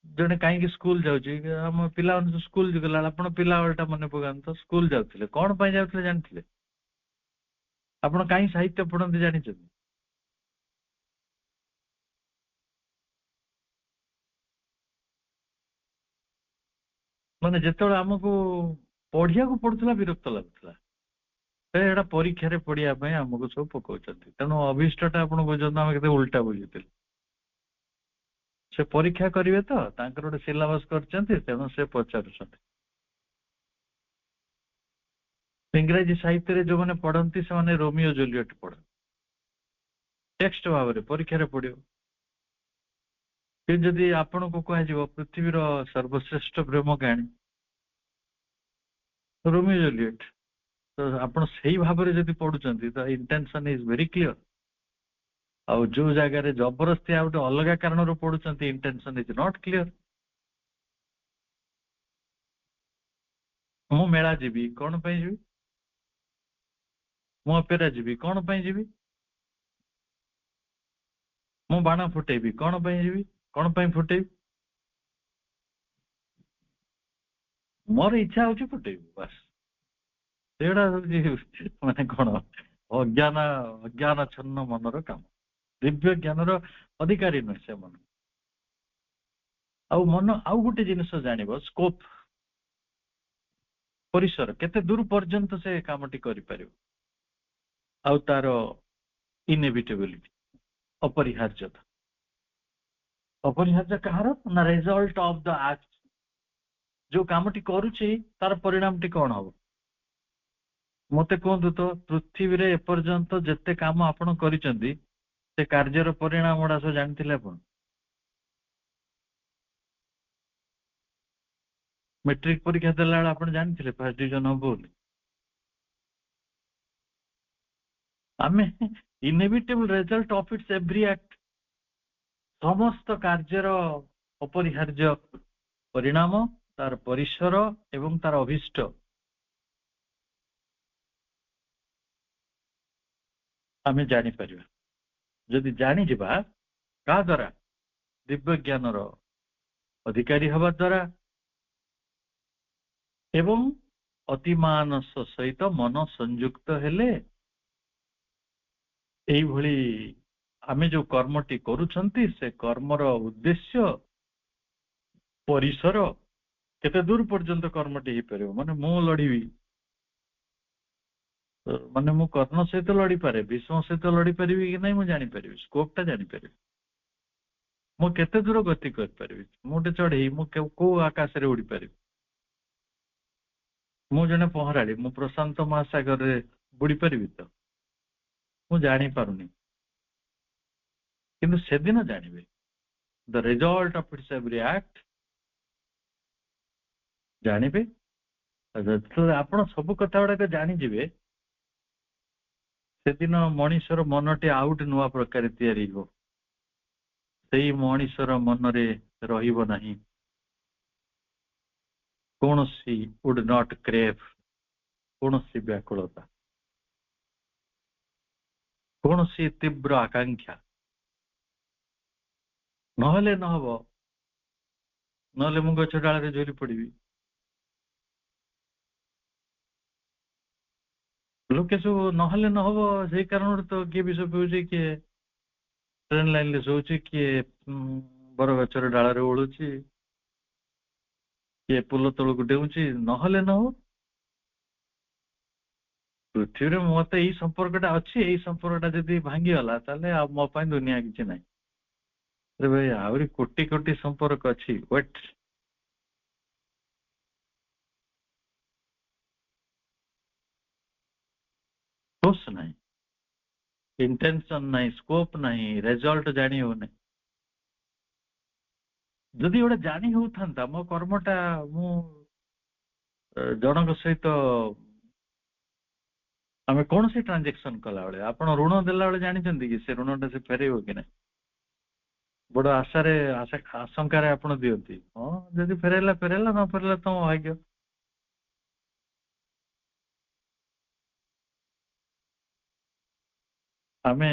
जड़े कहीं स्कूल जाऊँगी आम पिला स्कूल गला आप पिला बेलटा मन पकाते स्कूल जाते कौन पाई जाते जानते आप कहीं साहित्य पढ़ते जानते माने जिते आमको पढ़िया को पड़ूला विरक्त लगुला एटा परीक्षा रे पढ़िया आमको सब पकाउछंती तेणु अभिष्टटा आपण बुझंतु आम केते उल्टा बुझिथिलु से परीक्षा करिवे तो तांकर गोटे सिलेबस करछंती तेणु से पचारुछंती इंग्रजी साहित्य रे जो माने पढ़ंती से माने रोमियो जूलियट पढ़ टेक्स्ट भाव रे परीक्षा रे पढ़ियो कि जदि आपण को कह जीव पृथ्वीर सर्वश्रेष्ठ प्रेम कहानी रोमियो जूलियट तो आपण सही भाव रे जदि पढ़ुचंती तो इंटेंशन इज वेरी क्लियर आउ जो जगह जबरदस्ती आ गोटे अलग कारण रो पढ़ुचंती इंटेंशन इज नॉट क्लियर मु मेला जीवी कौन पे जीवी मु अपेरा जीवी कौन पे जीवी मु बाण फुटेबी कौन पे जीवी कौन पे फुटेबी मोर इच्छा होची फुटेबी बस सेड़ा माने कौन अज्ञान छन्न मनर काम दिव्य ज्ञान अधिकारी नुहे से मन आउ मन आउ गोटे जिनस जानिबो स्कोप परिसर केते दूर पर्यंत से कामटी करि परिबो आउ तार इनएविटेबिलिटी अपरिहार्यता अपरिहार्य कहार ना रिजल्ट ऑफ द एक्ट जो कामटी करूची तार परिणामटी कौन हम मते कहतु तो पृथ्वी रे एपर्यंत जेते काम आपण करिसेंती से कार्यर परिणाम गुड़ा सब जानथिले आपण मैट्रिक परीक्षा देला बेला आपण जानथिले फर्स्ट डिवीजन हो बोली आमे inevitable result of its every act समस्त कार्यर अपरिहार्य परिणाम तार परिसर एवं तार अभिष्ट ଆମେ ଜାଣିପାରିବା। ଯଦି ଜାଣିଯିବା କାହା ଦ୍ୱାରା? ଦିବ୍ୟ ଜ୍ଞାନର ଅଧିକାରୀ ହେବା ଦ୍ୱାରା ଏବଂ ଅତିମାନସ ସହିତ ମନ ସଂଯୁକ୍ତ ହେଲେ ଏଇଭଳି ଆମେ ଯୋଉ କର୍ମଟି କରୁଛନ୍ତି ସେ କର୍ମର ଉଦ୍ଦେଶ୍ୟ ପରିସର କେତେ ଦୂର ପର୍ଯ୍ୟନ୍ତ କର୍ମଟି ହେଇପାରିବ। ମାନେ ମୁଁ ଲଢିବି, ମାନେ ମୁଁ କର୍ଣ୍ଣ ସହିତ ଲଢିପାରେ, ଭୀଷ୍ମ ସହିତ ଲଢିପାରିବି କି ନାହିଁ ମୁଁ ଜାଣିପାରିବି, ସ୍କୋପ ଟା ଜାଣିପାରିବି। ମୁଁ କେତେ ଦୂର ଗତି କରିପାରିବି, ମୁଁ ଗୋଟେ ଚଢେଇ, ମୁଁ କୋଉ ଆକାଶରେ ଉଡିପାରିବି। ମୁଁ ଜଣେ ପହଁରାଳି, ମୁଁ ପ୍ରଶାନ୍ତ ମହାସାଗରରେ ବୁଡି ପାରିବି ତ? ମୁଁ ଜାଣିପାରୁନି, କିନ୍ତୁ ସେଦିନ ଜାଣିବେ the result of its every act. ଜାଣିବେ ଯେତେବେଳେ ଆପଣ ସବୁ କଥା ଗୁଡାକ ଜାଣିଯିବେ, ସେଦିନ ମଣିଷର ମନଟି ଆଉ ଗୋଟେ ନୂଆ ପ୍ରକାର ତିଆରି ହେବ। ସେଇ ମଣିଷର ମନରେ ରହିବ ନାହିଁ କୌଣସି would not crave, କୌଣସି ବ୍ୟାକୁଳତା, କୌଣସି ତୀବ୍ର ଆକାଂକ୍ଷା। ନହେଲେ ନହବ, ନହେଲେ ମୁଁ ଗଛ ଡାଳରେ ଝୁଲି ପଡିବି। ଲୋକେ ସବୁ ନହେଲେ ନହବ ସେଇ କାରଣରୁ ତ କିଏ ବିଷ ପିଉଛି, କିଏ ଟ୍ରେନ ଲାଇନରେ ଶୋଉଛି, କିଏ ବରଗଛର ଡାଳରେ ଓଳୁଛି, କିଏ ପୋଲ ତଳକୁ ଡେଉଁଛି। ନହେଲେ ନହବ। ପୃଥିବୀରେ ମତେ ଏଇ ସମ୍ପର୍କଟା ଅଛି, ଏଇ ସମ୍ପର୍କଟା ଯଦି ଭାଙ୍ଗିଗଲା ତାହେଲେ ଆଉ ମୋ ପାଇଁ ଦୁନିଆ କିଛି ନାହିଁ। ଭାଇ ଆହୁରି କୋଟି କୋଟି ସମ୍ପର୍କ ଅଛି, ୱେଟ୍। ଦୋଷ ନାହିଁ, ଇଣ୍ଟେନସନ ନାହିଁ, ସ୍କୋପ ନାହିଁ, ରେଜଲ୍ଟ ଜାଣି ହଉନି। ଯଦି ଗୋଟେ ଜାଣି ହଉଥାନ୍ତା ମୋ କର୍ମଟା ମୁଁ ଜଣଙ୍କ ସହିତ ଆମେ କୌଣସି ଟ୍ରାଞ୍ଜାକ୍ସନ କଲାବେଳେ, ଆପଣ ଋଣ ଦେଲା ବେଳେ ଜାଣିଛନ୍ତି କି ସେ ଋଣଟା ସେ ଫେରେଇବ କି ନାହିଁ? ବଡ ଆଶଙ୍କାରେ ଆପଣ ଦିଅନ୍ତି, ହଁ ଯଦି ଫେରେଇଲା ଫେରେଇଲା, ନ ଫେରେଇଲା ତମ ଭାଗ୍ୟ। ଆମେ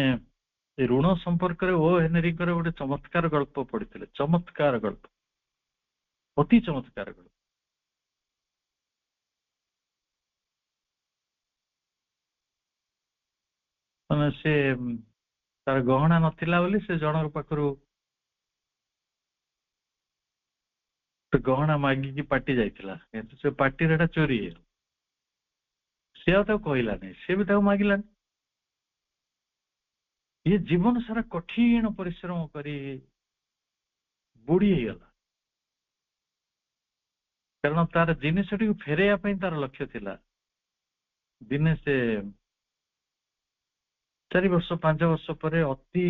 ଏ ଋଣ ସମ୍ପର୍କରେ ଓ ହେନରୀଙ୍କର ଗୋଟେ ଚମତ୍କାର ଗଳ୍ପ ପଢିଥିଲେ, ଚମତ୍କାର ଗଳ୍ପ, ଅତି ଚମତ୍କାର ଗଳ୍ପ। ମାନେ ସେ ତାର ଗହଣା ନଥିଲା ବୋଲି ସେ ଜଣଙ୍କ ପାଖରୁ ଗହଣା ମାଗିକି ପାଟି ଯାଇଥିଲା, କିନ୍ତୁ ସେ ପାଟିରେ ଏଟା ଚୋରି ହେଇଗଲା। ସେ ଆଉ ତାକୁ କହିଲାନି, ସେ ବି ତାକୁ ମାଗିଲାନି। ଇଏ ଜୀବନ ସାରା କଠିନ ପରିଶ୍ରମ କରି ବୁଢୀ ହେଇଗଲା, କାରଣ ତାର ଜିନିଷଟିକୁ ଫେରେଇବା ପାଇଁ ତାର ଲକ୍ଷ୍ୟ ଥିଲା। ଦିନେ ସେ 4 ବର୍ଷ 5 ବର୍ଷ ପରେ ଅତି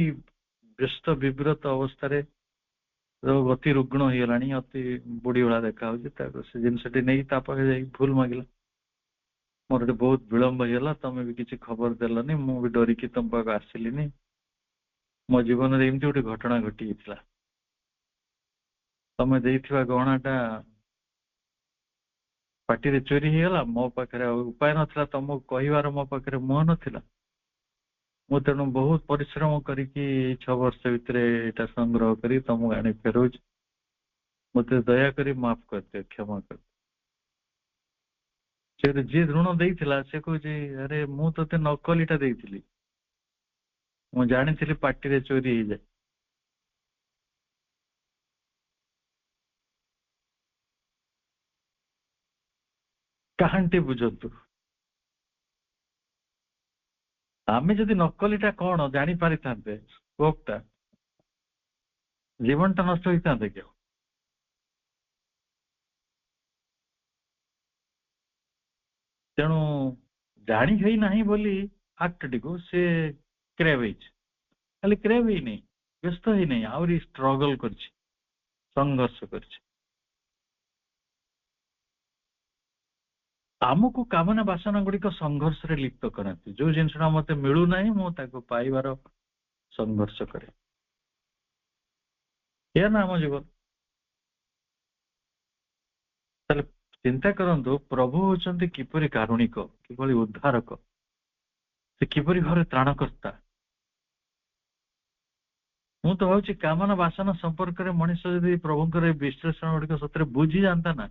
ବ୍ୟସ୍ତ ବିବ୍ରତ ଅବସ୍ଥାରେ, ଅତି ରୁଗ୍ଣ ହେଇଗଲାଣି, ଅତି ବୁଢୀ ଭଳିଆ ଦେଖା ହଉଛି, ତାକୁ ସେ ଜିନିଷଟି ନେଇକି ତା ପାଖରେ ଯାଇକି ଭୁଲ ମାଗିଲା। ମୋର ଏଠି ବହୁତ ବିଳମ୍ବ ହେଇଗଲା, ତମେ ବି କିଛି ଖବର ଦେଲନି, ମୁଁ ବି ଡରିକି ତମ ପାଖକୁ ଆସିଲିନି। ମୋ ଜୀବନରେ ଏମିତି ଗୋଟେ ଘଟଣା ଘଟିଯାଇଥିଲା, ତମେ ଦେଇଥିବା ଗହଣାଟା ପାଟିରେ ଚୋରି ହେଇଗଲା, ମୋ ପାଖରେ ଆଉ ଉପାୟ ନଥିଲା, ତମକୁ କହିବାର ମୋ ପାଖରେ ମୁହଁ ନଥିଲା। ମୁଁ ତେଣୁ ବହୁତ ପରିଶ୍ରମ କରିକି 6 ବର୍ଷ ଭିତରେ ଏଇଟା ସଂଗ୍ରହ କରି ତମକୁ ଆଣି ଫେରଉଛି। ମତେ ଦୟାକରି ମାଫ କରିଦିଅ, କ୍ଷମା କରିଦିଅ। ସେ ଯିଏ ଋଣ ଦେଇଥିଲା ସେ କହୁଛି, ଆରେ ମୁଁ ତତେ ନକଲିଟା ଦେଇଥିଲି, ମୁଁ ଜାଣିଥିଲି ପାଟିରେ ଚୋରି ହେଇଯାଏ। କାହାଣୀଟି ବୁଝନ୍ତୁ, ଆମେ ଯଦି ନକଲିଟା କଣ ଜାଣି ପାରିଥାନ୍ତେ, ସ୍କୋପଟା, ଜୀବନଟା ନଷ୍ଟ ହେଇଥାନ୍ତେ କି? ତେଣୁ ଜାଣି ହେଇନାହିଁ ବୋଲି ଆକ୍ଟଟିକୁ ସେ କ୍ରେଭ୍ ହେଇଛି। ଖାଲି କ୍ରେଭ୍ ହେଇନି, ବ୍ୟସ୍ତ ହେଇନାହିଁ, ଆହୁରି ଷ୍ଟ୍ରଗଲ କରିଛି, ସଂଘର୍ଷ କରିଛି। ଆମକୁ କାମନା ବାସନା ଗୁଡିକ ସଂଘର୍ଷରେ ଲିପ୍ତ କରାନ୍ତି। ଯୋଉ ଜିନିଷଟା ମତେ ମିଳୁନାହିଁ ମୁଁ ତାକୁ ପାଇବାର ସଂଘର୍ଷ କରେ। ଏୟା ନା ଆମ ଜୀବନ। ତାହେଲେ ଚିନ୍ତା କରନ୍ତୁ, ପ୍ରଭୁ ହଉଛନ୍ତି କିପରି କାରୁଣିକ, କିଭଳି ଉଦ୍ଧାରକ। से किपरि भाବରେ त्राणकर्ता ମୁଁ ତ ଭାବୁଛି କାମନା ବାସନା ସମ୍ପର୍କରେ ମଣିଷ ଯଦି ପ୍ରଭୁଙ୍କର ଏ ବିଶ୍ଳେଷଣ ଗୁଡିକ ସତରେ ବୁଝି ଯାଆନ୍ତା ନା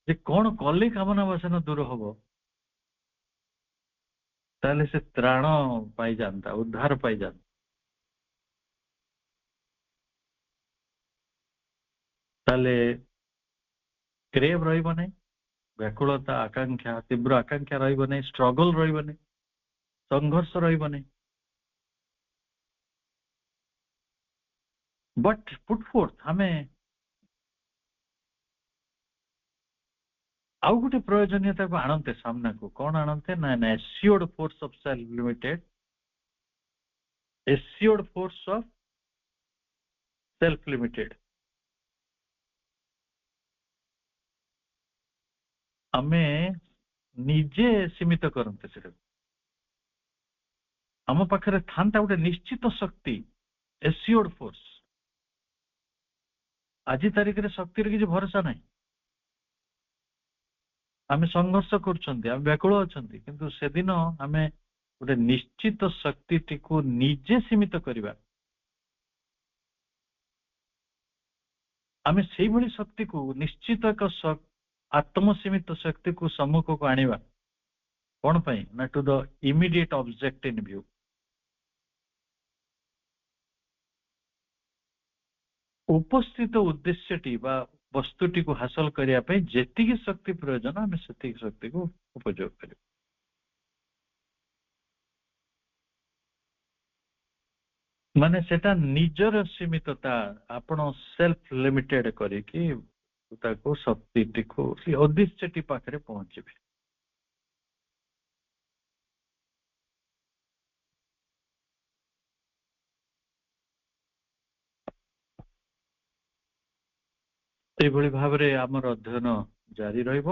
ଯେ କଣ କଲେ କାମନା ବାସନା ଦୂର ହବ ତାହେଲେ ସେ ତ୍ରାଣ ପାଇଯାନ୍ତା ଉଦ୍ଧାର ପାଇଯାନ୍ତା। ତାହେଲେ କ୍ରେଭ ରହିବ ନାହିଁ, ବ୍ୟାକୁଳତା ଆକାଂକ୍ଷା ତୀବ୍ର ଆକାଂକ୍ଷା ରହିବ ନାହିଁ, ଷ୍ଟ୍ରଗଲ ରହିବ ନାହିଁ, ସଂଘର୍ଷ ରହିବ ନାହିଁ। ବଟ୍ ପୁଟ୍ ଫୋର୍ଥ ଆମେ ଆଉ ଗୋଟେ ପ୍ରୟୋଜନୀୟତାକୁ ଆଣନ୍ତେ ସାମ୍ନାକୁ। କଣ ଆଣନ୍ତେ ନା assured force of self limited, assured force of self limited. ଆମେ ନିଜେ ସୀମିତ କରନ୍ତେ ସେଟା। ଆମ ପାଖରେ ଥାନ୍ତା ଗୋଟେ ନିଶ୍ଚିତ ଶକ୍ତି, ଏସିଓର୍ଡ ଫୋର୍ସ। ଆଜି ତାରିଖରେ ଶକ୍ତିର କିଛି ଭରସା ନାହିଁ। ଆମେ ସଂଘର୍ଷ କରୁଛନ୍ତି, ଆମେ ବ୍ୟାକୁଳ ଅଛନ୍ତି, କିନ୍ତୁ ସେଦିନ ଆମେ ଗୋଟେ ନିଶ୍ଚିତ ଶକ୍ତିଟିକୁ ନିଜେ ସୀମିତ କରିବା। ଆମେ ସେଇଭଳି ଶକ୍ତିକୁ ନିଶ୍ଚିତ ଏକ ଆତ୍ମସୀମିତ ଶକ୍ତିକୁ ସମ୍ମୁଖକୁ ଆଣିବା। କଣ ପାଇଁ ନା to the immediate object in view. ଉପସ୍ଥିତ ଉଦ୍ଦେଶ୍ୟଟି ବା ବସ୍ତୁଟିକୁ ହାସଲ କରିବା ପାଇଁ ଯେତିକି ଶକ୍ତି ପ୍ରয়োଜନ ଆମେ ସେତିକି ଶକ୍ତିକୁ ଉପଯୋଗ କରିବା। ମାନେ ସେଟା ନିଜର ସୀମିତତା ଆପଣ ସେଲ୍ଫ ଲିମିଟେଡ କରିକି ତାକୁ ଶକ୍ତିଟିକୁ ଉଦ୍ଦେଶ୍ୟଟି ପାଖରେ ପହଞ୍ଚିବେ। ସେଇଭଳି ଭାବରେ ଆମର ଅଧ୍ୟୟନ ଜାରି ରହିବ।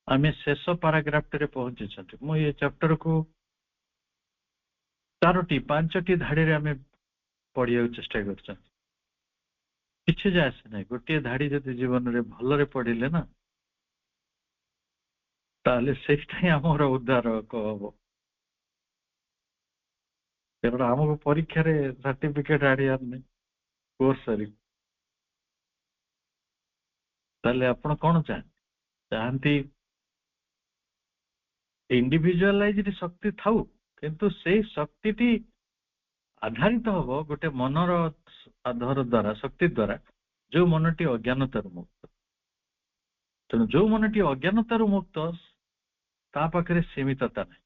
ଆମେ ଶେଷ ପାରାଗ୍ରାଫରେ ପହଞ୍ଚିଛନ୍ତି। ମୁଁ ଏ ଚାପ୍ଟରକୁ 5ଟି ଧାଡିରେ ଆମେ ପଢିବାକୁ ଚେଷ୍ଟା କରୁଛନ୍ତି। କିଛି ଯେ ଆସେ ନାହିଁ, ଗୋଟିଏ ଧାଡି ଯଦି ଜୀବନରେ ଭଲରେ ପଢିଲେ ନା ତାହେଲେ ସେଇଟା ହିଁ ଆମର ଉଦ୍ଧାରକ ହବ। କାରଣ ଆମକୁ ପରୀକ୍ଷାରେ ସାର୍ଟିଫିକେଟ ଆଣିବାର ନାହିଁ, କୋର୍ସ ସରି। ତାହେଲେ ଆପଣ କଣ ଚାହାନ୍ତି? ଇଣ୍ଡିଭିଜୁଆଲାଇଜ୍ଡ ଶକ୍ତି ଥାଉ, କିନ୍ତୁ ସେଇ ଶକ୍ତିଟି ଆଧାରିତ ହବ ଗୋଟେ ମନର ଆଧାର ଦ୍ଵାରା, ଶକ୍ତି ଦ୍ଵାରା, ଯୋଉ ମନଟି ଅଜ୍ଞାନତାରୁ ମୁକ୍ତ। ତେଣୁ ଯୋଉ ମନଟି ଅଜ୍ଞାନତାରୁ ମୁକ୍ତ ତା ପାଖରେ ସୀମିତତା ନାହିଁ।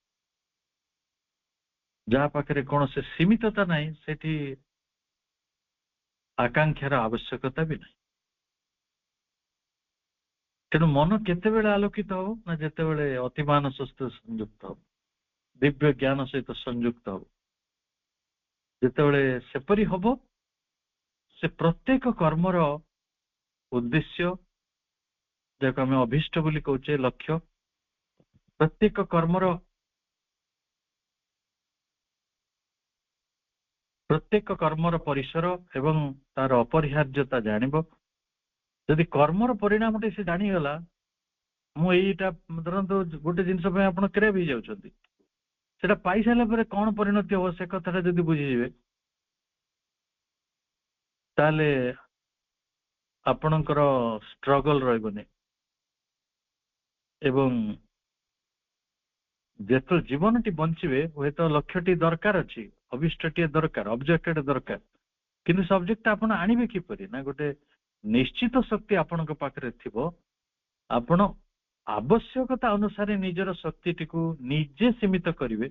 ଯାହା ପାଖରେ କୌଣସି ସୀମିତତା ନାହିଁ ସେଠି ଆକାଂକ୍ଷାର ଆବଶ୍ୟକତା ବି ନାହିଁ। ତେଣୁ ମନ କେତେବେଳେ ଆଲୋକିତ ହବ ନା ଯେତେବେଳେ ଅତିମାନ ସହିତ ସଂଯୁକ୍ତ ହବ, ଦିବ୍ୟ ଜ୍ଞାନ ସହିତ ସଂଯୁକ୍ତ ହବ। ଯେତେବେଳେ ସେପରି ହବ ସେ ପ୍ରତ୍ୟେକ କର୍ମର ଉଦ୍ଦେଶ୍ୟ, ଯାହାକୁ ଆମେ ଅଭିଷ୍ଟ ବୋଲି କହୁଛେ, ଲକ୍ଷ୍ୟ, ପ୍ରତ୍ୟେକ କର୍ମର ପରିସର ଏବଂ ତାର ଅପରିହାର୍ଯ୍ୟତା ଜାଣିବ। ଯଦି କର୍ମର ପରିଣାମଟି ସେ ଜାଣିଗଲା, ମୁଁ ଏଇଟା ଧରନ୍ତୁ ଗୋଟେ ଜିନିଷ ପାଇଁ ଆପଣ କ୍ରେଭ୍ ହେଇଯାଉଛନ୍ତି, ସେଟା ପାଇସାରିଲା ପରେ କଣ ପରିଣତି ହବ ସେ କଥାଟା ଯଦି ବୁଝିଯିବେ ତାହେଲେ ଆପଣଙ୍କର ଷ୍ଟ୍ରଗଲ ରହିବନି। ଏବଂ ଯେତେବେଳେ ଜୀବନଟି ବଞ୍ଚିବେ ହୁଏତ ଲକ୍ଷ୍ୟଟି ଦରକାର ଅଛି, ଅଭିଷ୍ଟଟିଏ ଦରକାର, ଅବଜେକ୍ଟ ଦରକାର, କିନ୍ତୁ ସବଜେକ୍ଟ ଆପଣ ଆଣିବେ କିପରି ନା ଗୋଟେ ନିଶ୍ଚିତ ଶକ୍ତି ଆପଣଙ୍କ ପାଖରେ ଥିବ। ଆପଣ ଆବଶ୍ୟକତା ଅନୁସାରେ ନିଜର ଶକ୍ତିଟିକୁ ନିଜେ ସୀମିତ କରିବେ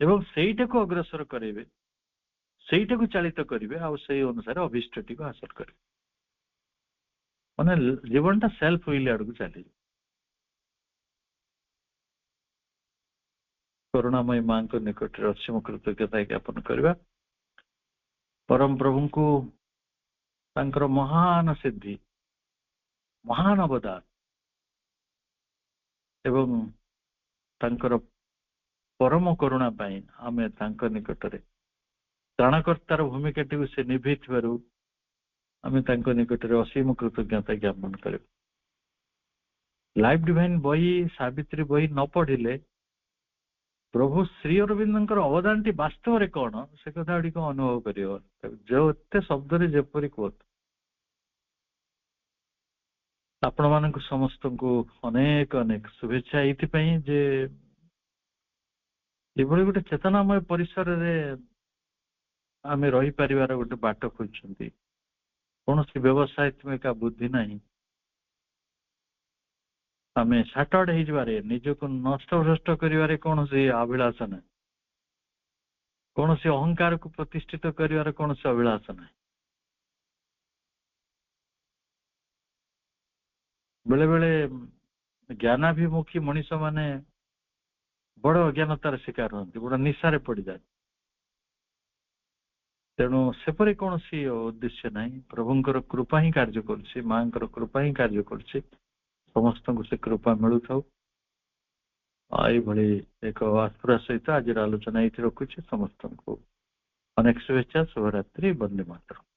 ଏବଂ ସେଇଟାକୁ ଅଗ୍ରସର କରାଇବେ, ସେଇଟାକୁ ଚାଳିତ କରିବେ, ଆଉ ସେଇ ଅନୁସାରେ ଅଭିଷ୍ଟଟିକୁ ହାସଲ କରିବେ। ମାନେ ଜୀବନଟା ସେଲ୍ଫ ୱିଲ୍ ଆଡକୁ ଚାଲିଯିବ। କରୁଣାମୟୀ ମାଙ୍କ ନିକଟରେ ଅସୀମ କୃତଜ୍ଞତା ଜ୍ଞାପନ କରିବା। ପରମ ପ୍ରଭୁଙ୍କୁ ତାଙ୍କର ମହାନ ସିଦ୍ଧି, ମହାନ ଅବଦାନ ଏବଂ ତାଙ୍କର ପରମ କରୁଣା ପାଇଁ ଆମେ ତାଙ୍କ ନିକଟରେ ତ୍ରାଣକର୍ତ୍ତାର ଭୂମିକାଟିକୁ ସେ ନିଭେଇଥିବାରୁ ଆମେ ତାଙ୍କ ନିକଟରେ ଅସୀମ କୃତଜ୍ଞତା ଜ୍ଞାପନ କରିବା। ଲାଇଫ ଡିଭାଇନ ବହି, ସାବିତ୍ରୀ ବହି ନ ପଢିଲେ प्रभु श्री अरविंद अवदान टी वास्तव रे कौन से कथा गुड़िक अनुभव कर जो एते शब्द जेपरी कोत आपण मानक समस्त को अनेक अनेक शुभेच्छा ये जे एभली गोटे चेतनामय परिसर रे आमे रही परिवार गोटे बाट खोजछंती कौन सी व्यवसायत्मक बुद्धि नहीं आमे साटर्ड हो निजक नष्ट भ्रष्ट कर कौन सी अभिलाष ना कौन सी अहंकार को प्रतिष्ठित कर कौन सी अभिलाष ना बेले बेले ज्ञानाभिमुखी मनीष माने बड़ अज्ञानतार शिकार होती बड़ निशारे पड़ जाए तेणु सेपरी कौन सी उद्देश्य ना प्रभुंकर कृपा ही कार्य कर माँ कृपा ही कार्य कर समस्त को से कृपा मिलू था ये एक आस्था सहित आज आलोचना ये रखुच्छे समस्त को अनेक शुभेच्छा शुभरात्रि वंदे मातरम।